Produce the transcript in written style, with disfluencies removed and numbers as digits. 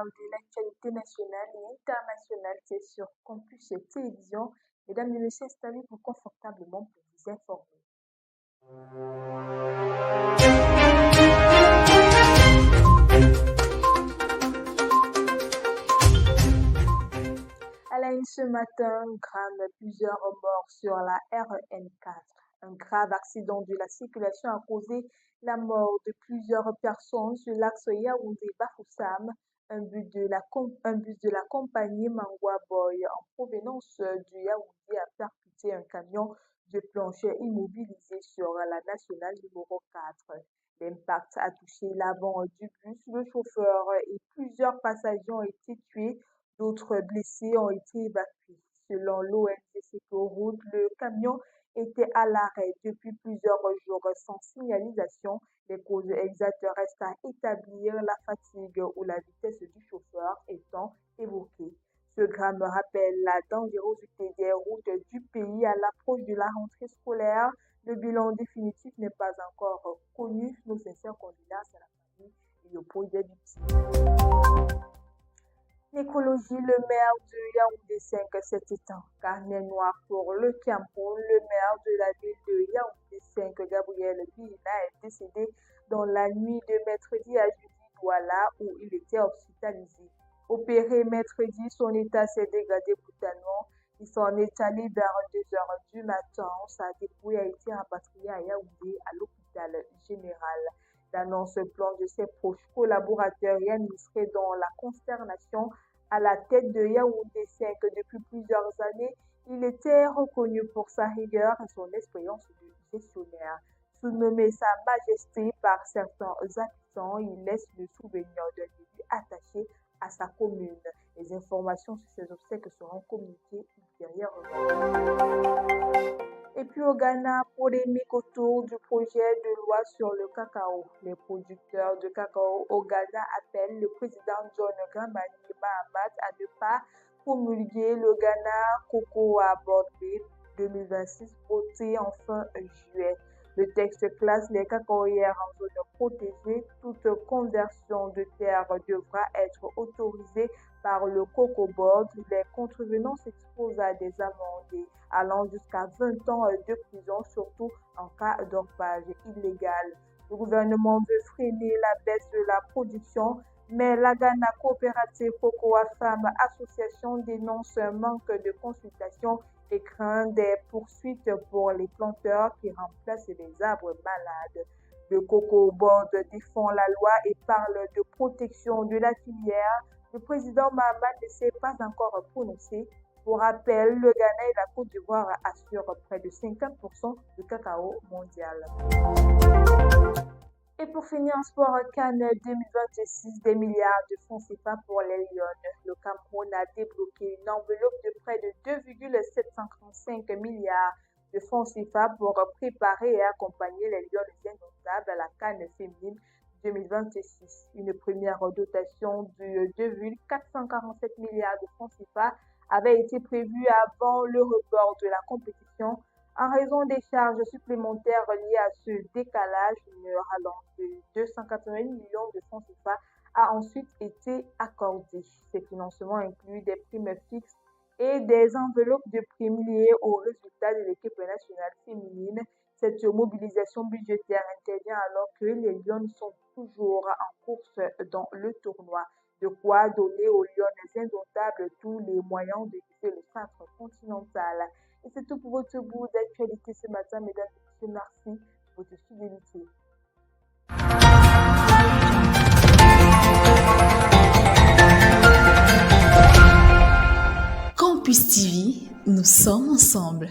de l'actualité nationale et internationale, c'est sur Campus Télévision. Mesdames et messieurs, installez-vous confortablement pour vous informer. À la une ce matin, drame, plusieurs morts sur la RN4. Un grave accident de la circulation a causé la mort de plusieurs personnes sur l'axe Yaoundé-Bafoussam. Un bus de la compagnie Mangwa Boy en provenance du Yaoundé a percuté un camion de plancher immobilisé sur la nationale numéro 4. L'impact a touché l'avant du bus, le chauffeur et plusieurs passagers ont été tués. D'autres blessés ont été évacués. Selon l'ONGC Route, le camion était à l'arrêt depuis plusieurs jours sans signalisation. Les causes exactes restent à établir, la fatigue ou la vitesse du chauffeur étant évoquée. Ce drame rappelle la dangerosité des routes du pays à l'approche de la rentrée scolaire. Le bilan définitif n'est pas encore connu. Nos sincères condoléances à la famille et au projet victime. L'écologie, le maire de Yaoundé 5 cet étang. Carnet noir pour le Cameroun, le maire de la ville de Yaoundé 5, Gabriel Bihina, est décédé dans la nuit de mercredi à jeudi Douala où il était hospitalisé. Opéré mercredi, son état s'est dégradé brutalement. Il s'en est allé vers 2h du matin. Sa dépouille a été rapatriée à Yaoundé à l'hôpital général. L'annonce plonge ses proches collaborateurs et administrés dans la consternation. À la tête de Yaoundé 5 depuis plusieurs années, il était reconnu pour sa rigueur et son expérience de gestionnaire. Surnommé Sa Majesté par certains habitants, il laisse le souvenir d'un élu attaché à sa commune. Les informations sur ses obsèques seront communiquées ultérieurement. Et puis au Ghana, polémique autour du projet de loi sur le cacao. Les producteurs de cacao au Ghana appellent le président John Dramani Mahama à ne pas promulguer le Ghana Cocoa Board Bill 2026 voté en fin juillet. Le texte classe les cacaoyères en zone protégée. Toute conversion de terre devra être autorisée par le Cocoa Board. Les contrevenants s'exposent à des amendes allant jusqu'à 20 ans de prison, surtout en cas d'orpage illégal. Le gouvernement veut freiner la baisse de la production, mais la Ghana Coopérative Cocoa Femmes Association dénonce un manque de consultation et craint des poursuites pour les planteurs qui remplacent les arbres malades. Le Cocoa Board défend la loi et parle de protection de la filière. Le président Mahama ne s'est pas encore prononcé. Pour rappel, le Ghana et la Côte d'Ivoire assurent près de 50% du cacao mondial. Et pour finir en sport, Cannes 2026, des milliards de francs CFA pour les Lions. Le Cameroun a débloqué une enveloppe de près de 2,735 milliards de francs CFA pour préparer et accompagner les Lions indomptables à la Cannes féminine 2026. Une première dotation de 2,447 milliards de francs CFA avait été prévue avant le report de la compétition. En raison des charges supplémentaires liées à ce décalage, une rallonge de 280 millions de francs CFA a ensuite été accordée. Ces financements incluent des primes fixes et des enveloppes de primes liées aux résultats de l'équipe nationale féminine. Cette mobilisation budgétaire intervient alors que les Lions sont toujours en course dans le tournoi. De quoi donner aux Lions indomptables tous les moyens de viser le centre continental. Et c'est tout pour votre bout d'actualité ce matin, mesdames et messieurs. Merci pour votre fidélité. Campus TV, nous sommes ensemble.